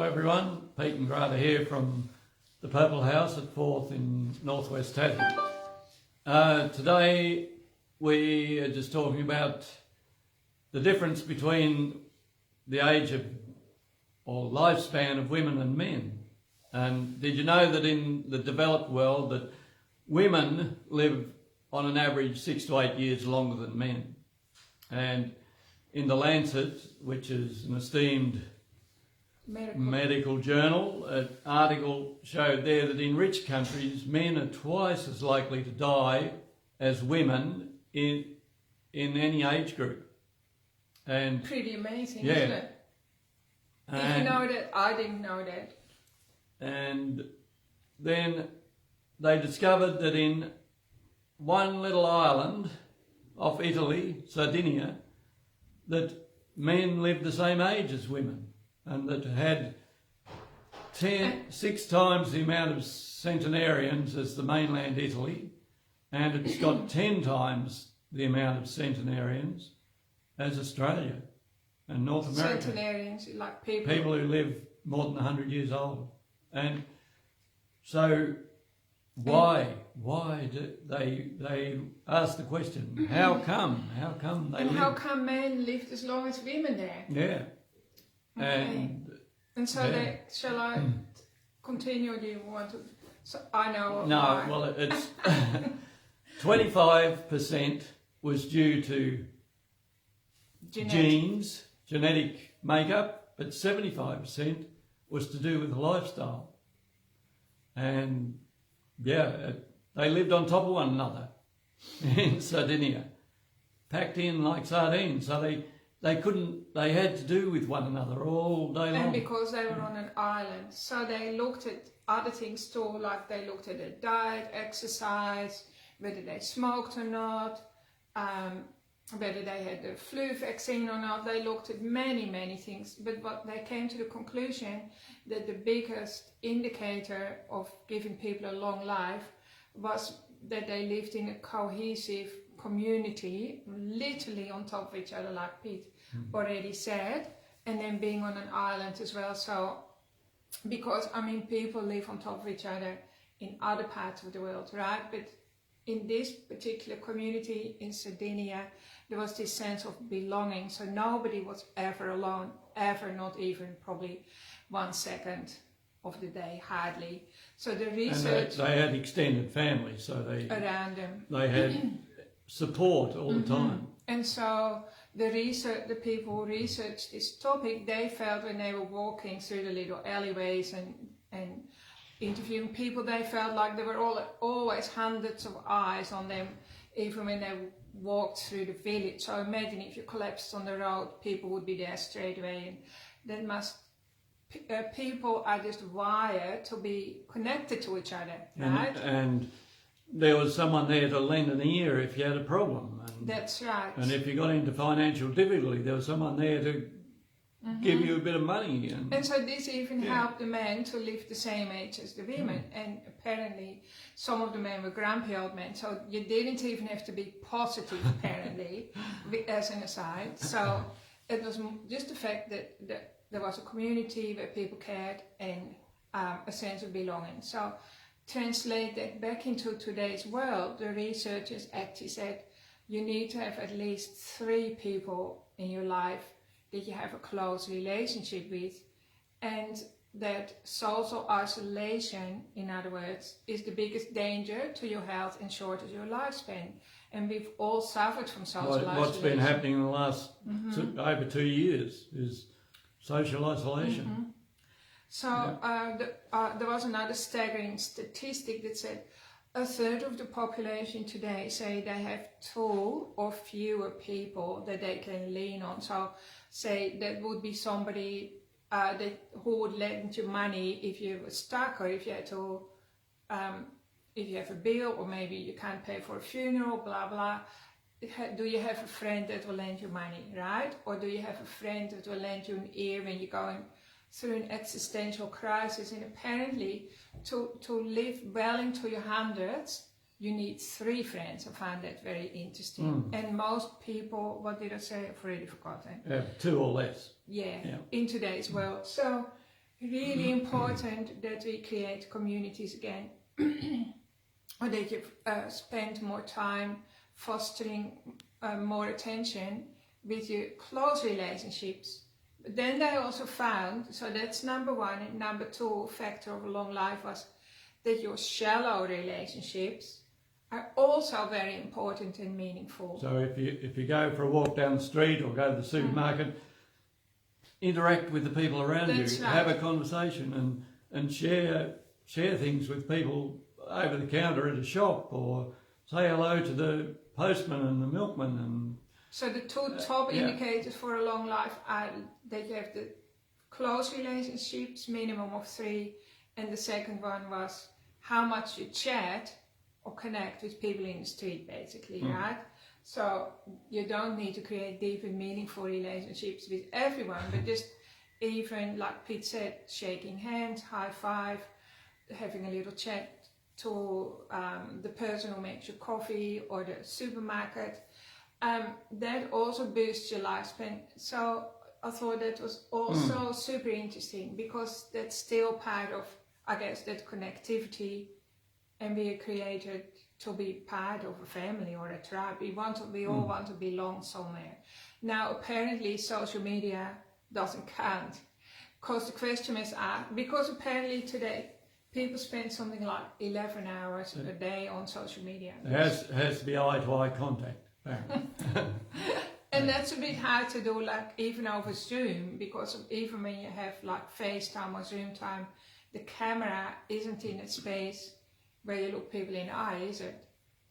everyone, Pete and Grata here from the Purple House at Forth in northwest Tassie. Today we are just talking about the difference between the age of or lifespan of women and men. And did you know that in the developed world that women live on an average 6 to 8 years longer than men? And in the Lancet, which is an esteemed medical journal, an article showed there that in rich countries, men are twice as likely to die as women in any age group. And pretty amazing, yeah. isn't it? Did you know that? I didn't know that. And then they discovered that in one little island off Italy, Sardinia, that men lived the same age as women, and that had 6 times the amount of centenarians as the mainland Italy, and it's got 10 times the amount of centenarians as Australia and North America. Centenarians, like people who live more than 100 years old. And so why do they ask the question, how come they and live? how come men lived as long as women there? Yeah. Okay. And so yeah. shall I continue, or do you want to? So I know. No, why. well, it's 25% was due to genes, genetic makeup, but 75% was to do with lifestyle. And yeah, they lived on top of one another in Sardinia, packed in like sardines. So they had to do with one another all day long. And because they were on an island, so they looked at other things too, like they looked at their diet, exercise, whether they smoked or not, whether they had the flu vaccine or not. They looked at many things, but what they came to the conclusion that the biggest indicator of giving people a long life was that they lived in a cohesive community, literally on top of each other, like Pete already said, and then being on an island as well. So, because I mean, people live on top of each other in other parts of the world, right? But in this particular community in Sardinia, there was this sense of belonging. So nobody was ever alone, ever, not even probably 1 second of the day, hardly. So the research... And they had extended families, so around them. They had support all the time. And so the people who researched this topic, they felt when they were walking through the little alleyways and interviewing people, they felt like there were always hundreds of eyes on them, even when they walked through the village. So imagine if you collapsed on the road, people would be there straight away. And that people are just wired to be connected to each other, right? And there was someone there to lend an ear if you had a problem. And, that's right. And if you got into financial difficulty, there was someone there to give you a bit of money. And so this even helped the men to live the same age as the women. And apparently some of the men were grumpy old men, so you didn't even have to be positive, apparently, as an aside. So it was just the fact that there was a community where people cared and a sense of belonging. So translate that back into today's world, the researchers actually said you need to have at least 3 people in your life that you have a close relationship with, and that social isolation, in other words, is the biggest danger to your health and shortens your lifespan. And we've all suffered from social isolation. What's been happening in the last over 2 years is social isolation. So there was another staggering statistic that said 1/3 of the population today say they have 2 or fewer people that they can lean on. So say that would be somebody who would lend you money if you were stuck, or if you had to, if you have a bill, or maybe you can't pay for a funeral, blah blah. Do you have a friend that will lend you money, right? Or do you have a friend that will lend you an ear when you're going through an existential crisis? And apparently to live well into your hundreds, you need 3 friends. I find that very interesting. And most people, what did I say? I've already forgotten. 2 or less. Yeah, in today's world. So really important that we create communities again, or that you spend more time fostering more attention with your close relationships. But then they also found, so that's number one, and number two factor of a long life was that your shallow relationships are also very important and meaningful. So if you go for a walk down the street or go to the supermarket, interact with the people around That's you, right. have a conversation and share things with people over the counter at a shop, or say hello to the postman and the milkman. And so the two top indicators for a long life are that you have the close relationships, minimum of 3, and the second one was how much you chat or connect with people in the street, basically, right? So you don't need to create deep and meaningful relationships with everyone, but just even, like Pete said, shaking hands, high five, having a little chat to the person who makes your coffee or the supermarket. That also boosts your lifespan. So I thought that was also super interesting, because that's still part of, I guess, that connectivity, and we are created to be part of a family or a tribe. We all want to belong somewhere. Now, apparently, social media doesn't count, because the question is asked, because apparently today people spend something like 11 hours a day on social media. there has to be eye-to-eye contact. And that's a bit hard to do, like even over Zoom, because even when you have like FaceTime or Zoom time, the camera isn't in a space where you look people in the eye, is it?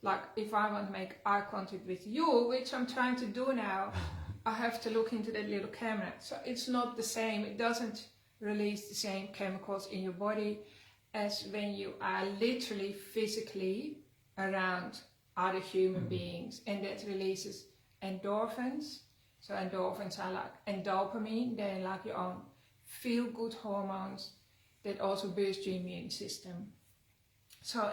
Like if I want to make eye contact with you, which I'm trying to do now, I have to look into that little camera. So it's not the same. It doesn't release the same chemicals in your body as when you are literally physically around other human beings, and that releases endorphins. So endorphins are like, and dopamine, they're like your own feel-good hormones that also boost your immune system. So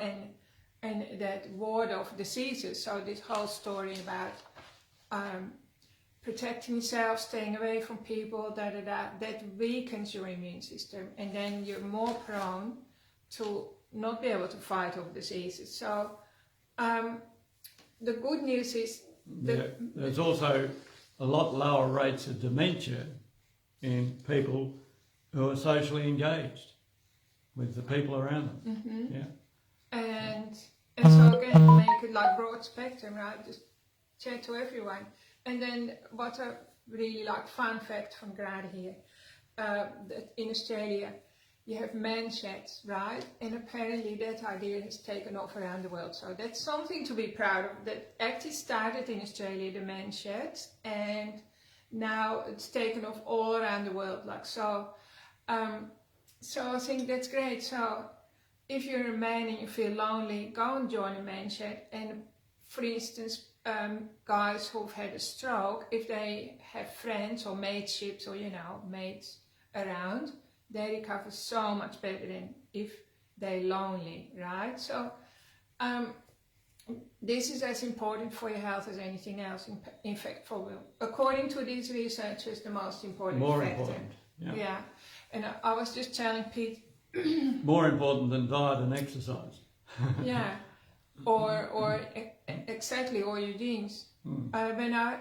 and that ward of diseases, so this whole story about protecting yourself, staying away from people, that weakens your immune system, and then you're more prone to not be able to fight off diseases. So the good news is there's also a lot lower rates of dementia in people who are socially engaged with the people around them. Yeah. And so again, make it like broad spectrum, right? Just chat to everyone. And then what a really like fun fact from Grada here, that in Australia you have man sheds, right? And apparently that idea has taken off around the world. So that's something to be proud of. That actually started in Australia, the man sheds, and now it's taken off all around the world. Like so, so I think that's great. So if you're a man and you feel lonely, go and join a man shed. And for instance, guys who've had a stroke, if they have friends or mateships or mates around, they recover so much better than if they're lonely, right? So this is as important for your health as anything else. In fact, according to these researchers, the most important factor. Important, yeah. And I was just telling Pete, more important than diet and exercise. yeah, or exactly, or your genes. When I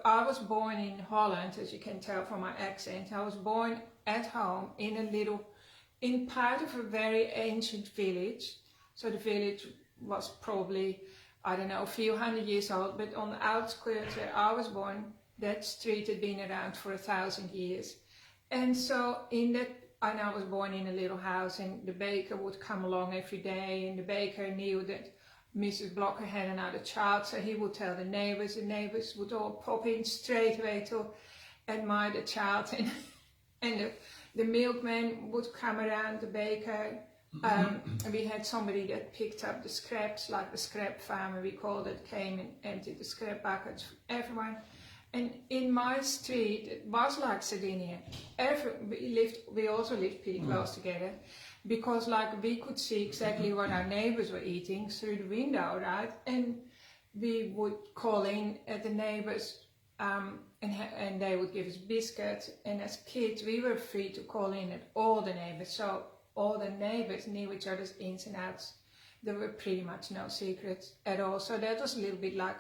was born in Holland, as you can tell from my accent, I was born at home in part of a very ancient village. So the village was probably, I don't know, a few hundred years old, but on the outskirts where I was born, that street had been around for 1,000 years. And so and I was born in a little house, and the baker would come along every day, and the baker knew that Mrs. Blocker had another child, so he would tell the neighbors would all pop in straight away to admire the child, and the milkman would come around, the baker, and we had somebody that picked up the scraps, like the scrap farmer we called it, came and emptied the scrap buckets for everyone. And in my street, it was like Sardinia. We also lived pretty close together, because like we could see exactly what our neighbors were eating through the window, right? And we would call in at the neighbors and they would give us biscuits. And as kids, we were free to call in at all the neighbors. So all the neighbors knew each other's ins and outs. There were pretty much no secrets at all. So that was a little bit like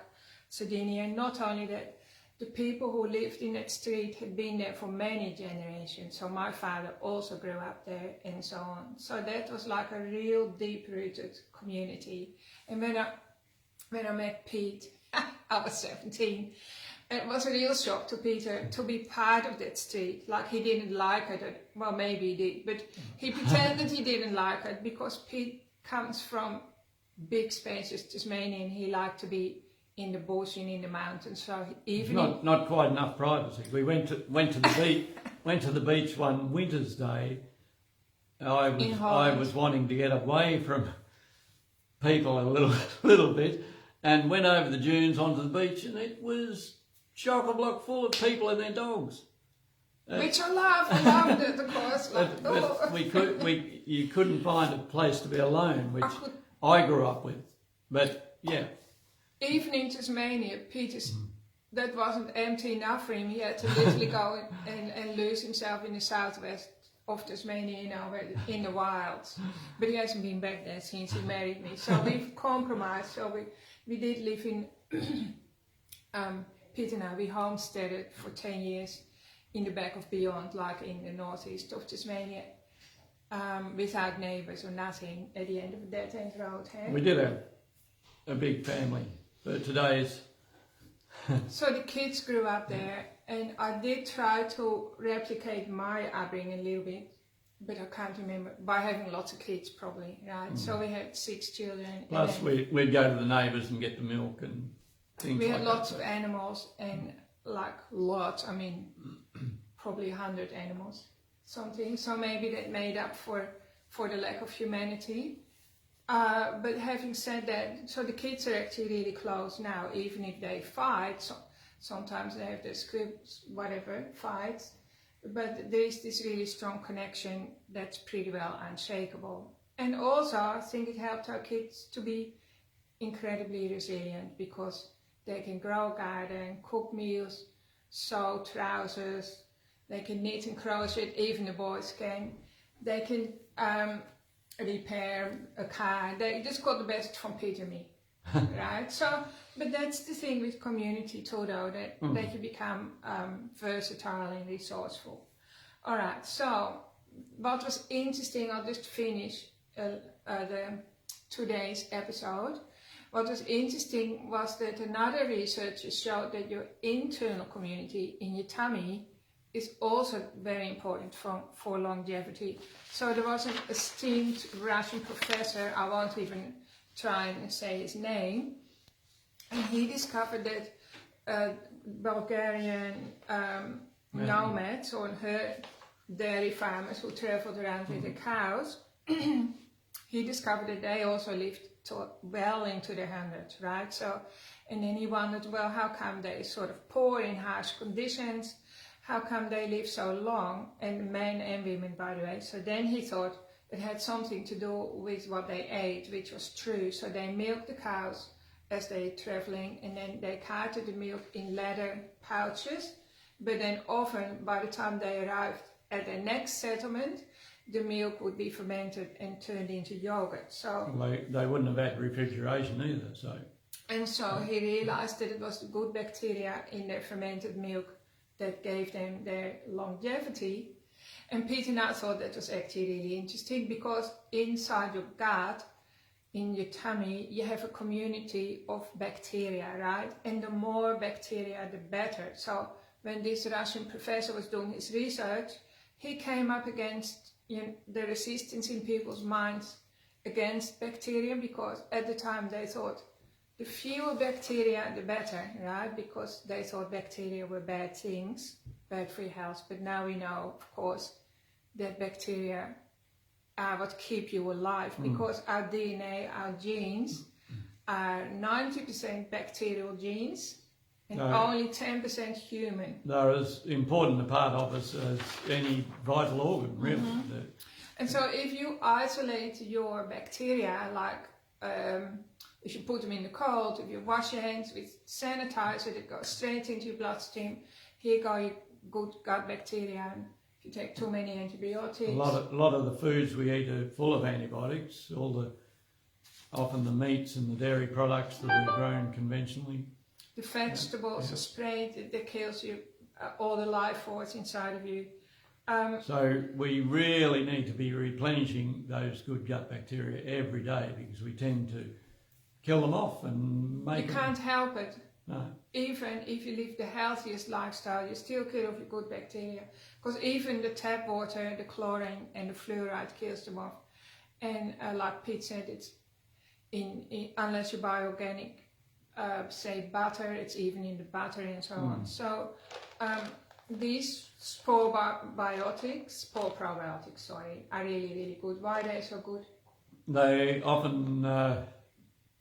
Sardinia. Not only that, the people who lived in that street had been there for many generations. So my father also grew up there and so on. So that was like a real deep-rooted community. And when I met Pete, I was 17. It was a real shock to Peter to be part of that street. Like, he didn't like it. Well, maybe he did, but he pretended he didn't like it because Pete comes from big spacious Tasmania and he liked to be in the bush and in the mountains. So even not quite enough privacy. We went to the beach. Went to the beach one winter's day. I was wanting to get away from people a little bit, and went over the dunes onto the beach, and it was chock-a-block full of people and their dogs. Which I loved it, of course. But you couldn't find a place to be alone, which I grew up with. But yeah. Even in Tasmania, that wasn't empty enough for him. He had to literally go and lose himself in the southwest of Tasmania, you know, in the wilds. But he hasn't been back there since he married me. So we've compromised. So we did live in, Pete and I, we homesteaded for 10 years in the back of Beyond, like in the northeast of Tasmania, without neighbours or nothing at the end of a dead-end road. Hey? We did have a big family. But today's... So the kids grew up there, and I did try to replicate my upbringing a little bit, but I can't remember, by having lots of kids probably, right? So we had 6 children. Plus we'd go to the neighbours and get the milk and things like that. We had lots of animals, and like lots, I mean, probably 100 animals, something. So maybe that made up for the lack of humanity. But having said that, so the kids are actually really close now, even if they fight. So sometimes they have their scripts, whatever, fights. But there is this really strong connection that's pretty well unshakable. And also, I think it helped our kids to be incredibly resilient because they can grow a garden, cook meals, sew trousers, they can knit and crochet, even the boys can. They can repair a car. They just got the best from Peter and me, right? So, but that's the thing with community too, though, that you become versatile and resourceful. All right, so what was interesting, I'll just finish today's episode. What was interesting was that another researcher showed that your internal community in your tummy is also very important for longevity. So there was an esteemed Russian professor, I won't even try and say his name, and he discovered that Bulgarian nomads or dairy farmers who traveled around with their cows, he discovered that they also lived well into their hundreds, right? So, and then he wondered, well, how come they sort of poor in harsh conditions? How come they live so long? And men and women, by the way. So then he thought it had something to do with what they ate, which was true. So they milked the cows as they were traveling, and then they carted the milk in leather pouches. But then often, by the time they arrived at their next settlement, the milk would be fermented and turned into yogurt. So they wouldn't have had refrigeration either. So he realized that it was the good bacteria in their fermented milk that gave them their longevity. And Peter and I thought that was actually really interesting because inside your gut, in your tummy, you have a community of bacteria, right? And the more bacteria, the better. So when this Russian professor was doing his research, he came up against the resistance in people's minds against bacteria, because at the time they thought the fewer bacteria, the better, right? Because they thought bacteria were bad things, bad for your health. But now we know, of course, that bacteria are what keep you alive, because our DNA, our genes, are 90% bacterial genes and only 10% human. They're as important a part of us as any vital organ, really. And so if you isolate your bacteria, like if you put them in the cold, if you wash your hands with sanitizer that goes straight into your bloodstream, here go your good gut bacteria. And if you take too many antibiotics, A lot of the foods we eat are full of antibiotics. Often the meats and the dairy products that are grown conventionally. the vegetables are sprayed, that kills you, all the life force inside of you. So we really need to be replenishing those good gut bacteria every day, because we tend to kill them off and make You them. can't help it. No. Even if you live the healthiest lifestyle, you still kill off your good bacteria. Because even the tap water, the chlorine and the fluoride kills them off. And like Pete said, it's unless you buy organic, say butter, it's even in the butter and so on. So these spore probiotics, are really, really good. Why are they so good? They often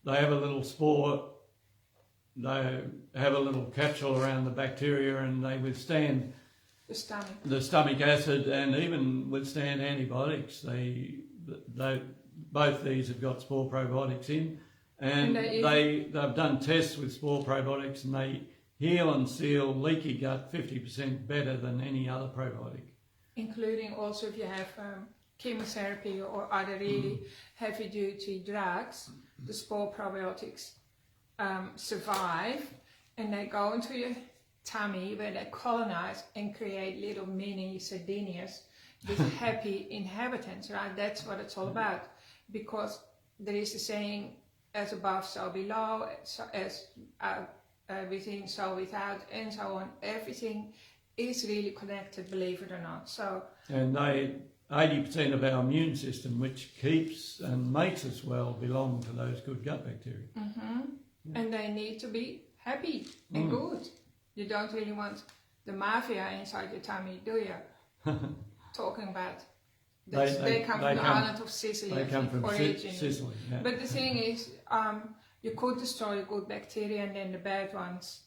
they have a little spore. They have a little capsule around the bacteria, and they withstand the stomach acid and even withstand antibiotics. Both these have got spore probiotics in, and they've done tests with spore probiotics, and they heal and seal leaky gut 50% better than any other probiotic. Including also if you have chemotherapy or other really heavy duty drugs, the spore probiotics survive, and they go into your tummy where they colonize and create little mini Sardinias with happy inhabitants, right? That's what it's all about, because there is a saying, as above so below, as within so without, and so on. Everything is really connected, believe it or not. So, and 80% of our immune system, which keeps and makes us well, belong to those good gut bacteria. And they need to be happy and good. You don't really want the mafia inside your tummy, do you? Talking about they come from the island of Sicily. They come from Sicily. Yeah. But the thing is, you could destroy good bacteria, and then the bad ones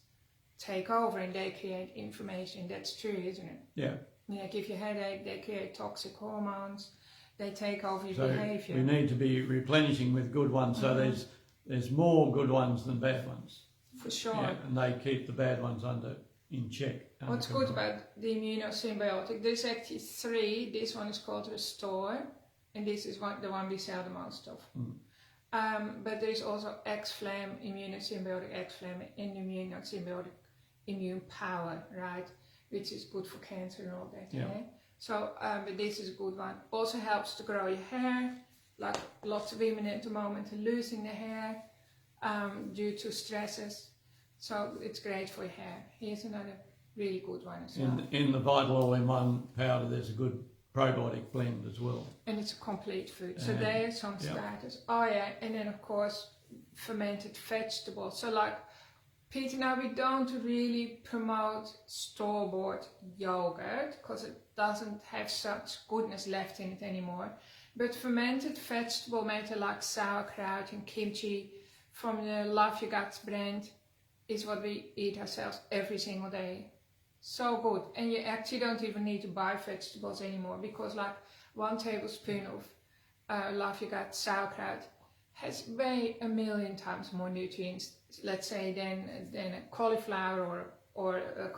take over and they create inflammation. That's true, isn't it? Yeah. Like if you headache, they create toxic hormones. They take over your so behaviour. We need to be replenishing with good ones. So there's more good ones than bad ones. For sure. Yeah, and they keep the bad ones in check. What's good about the immunosymbiotic, there's actually 3. This one is called Restore, and this is the one we sell the most of. But there is also X-Flame, immunosymbiotic X-Flame, and immunosymbiotic immune power, right? Which is good for cancer and all that. Yeah. So, but this is a good one. Also helps to grow your hair. Like lots of women at the moment are losing their hair due to stresses. So it's great for your hair. Here's another really good one as well. In the Vital All-in-One powder, there's a good probiotic blend as well. And it's a complete food. So there's some starters. Oh yeah, and then of course fermented vegetables. So like Peter, now we don't really promote store-bought yogurt because it doesn't have such goodness left in it anymore. But fermented vegetable matter like sauerkraut and kimchi from the Love Your Guts brand is what we eat ourselves every single day. So good. And you actually don't even need to buy vegetables anymore, because like 1 tablespoon of Love Your Guts sauerkraut has way 1,000,000 times more nutrients, let's say, than a cauliflower or a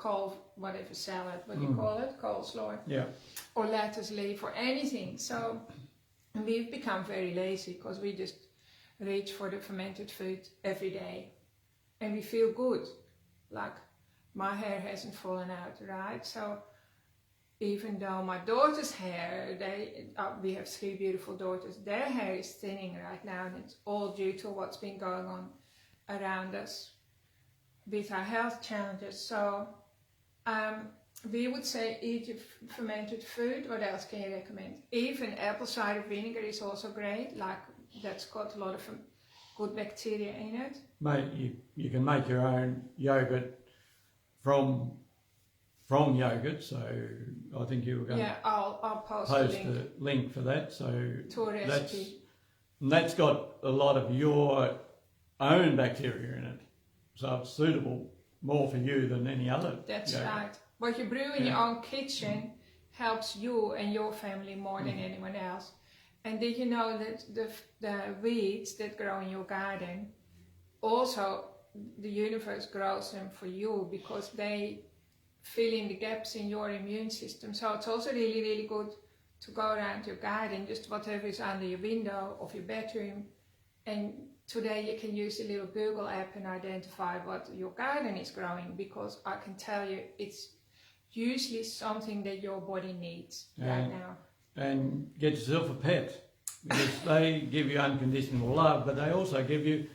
whatever salad, what do you call it? Coleslaw. Yeah. Or lettuce leaf or anything. So we've become very lazy because we just reach for the fermented food every day. And we feel good. Like my hair hasn't fallen out, right? So even though my daughter's hair, we have 3 beautiful daughters, their hair is thinning right now, and it's all due to what's been going on around us with our health challenges. So we would say eat your fermented food. What else can you recommend? Even apple cider vinegar is also great. Like that's got a lot of good bacteria in it. Mate, you can make your own yogurt from yogurt. So I think you were going to I'll post a link for that. So to a recipe. That's got a lot of your own bacteria in it. So it's suitable more for you than any other. That's yogurt. right. What you brew in your own kitchen helps you and your family more than anyone else. And did you know that the weeds that grow in your garden, also the universe grows them for you, because they fill in the gaps in your immune system. So it's also really, really good to go around your garden, just whatever is under your window of your bedroom. And today you can use the little Google app and identify what your garden is growing, because I can tell you it's usually something that your body needs right now. And get yourself a pet, because they give you unconditional love, but they also give you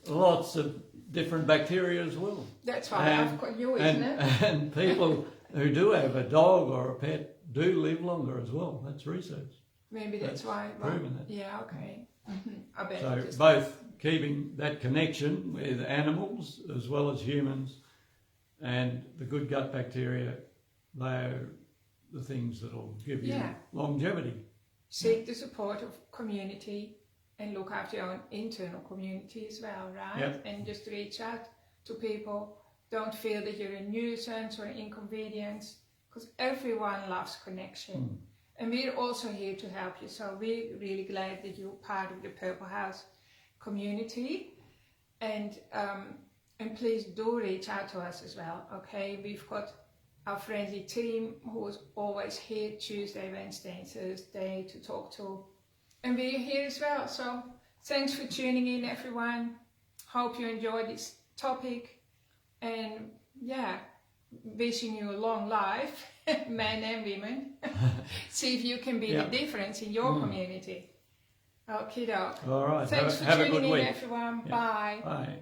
lots of different bacteria as well. That's why I've got you, isn't it? And people who do have a dog or a pet do live longer as well. That's research. Maybe that's why. Proven that. Yeah, okay. I bet. So both keeping that connection with animals as well as humans, and the good gut bacteria, they're the things that will give you longevity. Seek the support of community and look after your own internal community as well, right? Yep. And just reach out to people. Don't feel that you're a nuisance or an inconvenience, because everyone loves connection. And we're also here to help you. So we're really glad that you're part of the Purple House community. And please do reach out to us as well, okay? We've got our friendly team who is always here Tuesday, Wednesday and Thursday to talk to. And we're here as well. So thanks for tuning in, everyone. Hope you enjoyed this topic. And yeah, wishing you a long life, men and women. See if you can be the difference in your community. Okie doke. All right. Thanks for have a tuning good in, week. everyone. Bye. Bye.